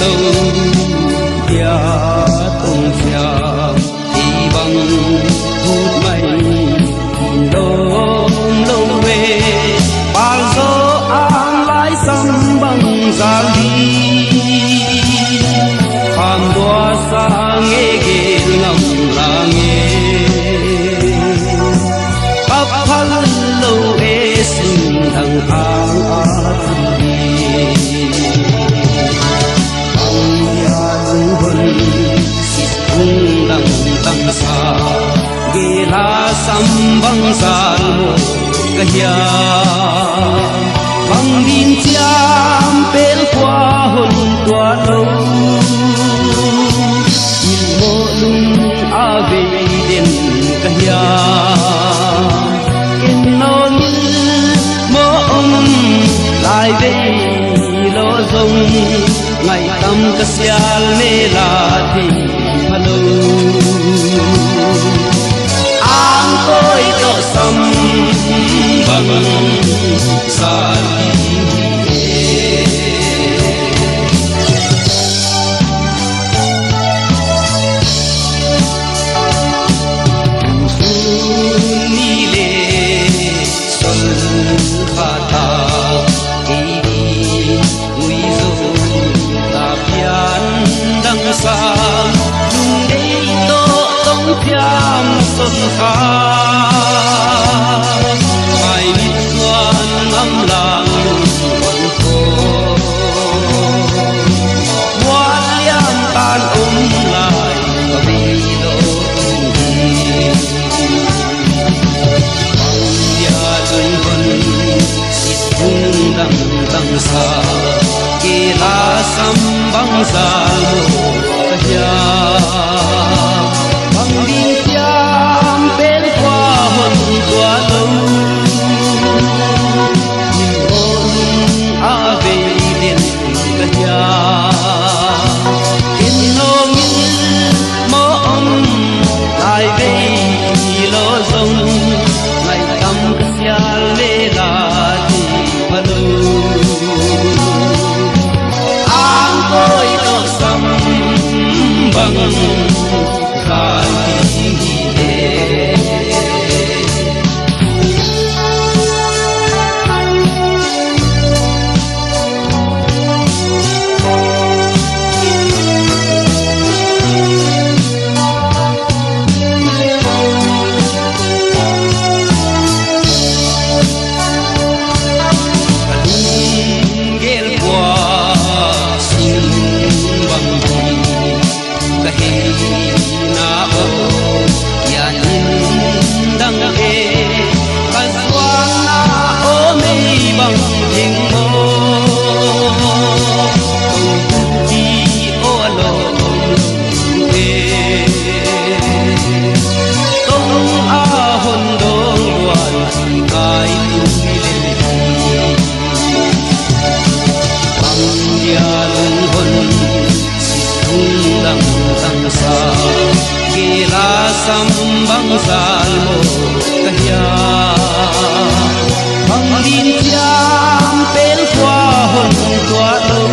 lâu kia tung chia thì bằng hút mây lâu lâu về bao giờ an lại sắm bằng giá đi phàm đua xa nghe ghê ngầm là nghe khắp thân lâu ê xin thằng hàng ác đi bằng nhà vân tung đằng đằng xa ghê la sắm bằng gian mô kaya bằng din cham bên qua hồn qua lâu nhìn mô lung a về đền kaya kinh nô như mô ông lại về lo rong ngày tâm ka sial ne la thi phalo ang tôi to sam bằng sa ni le sol khata sa nung đi to tông thiam xuân pha mai mít xuân âm làng vẫn khô hoa liam tan lại và vì đô đi bằng nhà luân vân xịt hung đằng xa kỳ la sam băng xa kaya bằng đi cham bên qua hồn qua lâu nhìn ôn a về điện kaya in nô như mơ ông lại về lo rong ngày tâm kaya lê la đi và lâu an tôi to sam bằng khai đề sam băng salmo kaya bằng din cham bên qua hồn qua lâu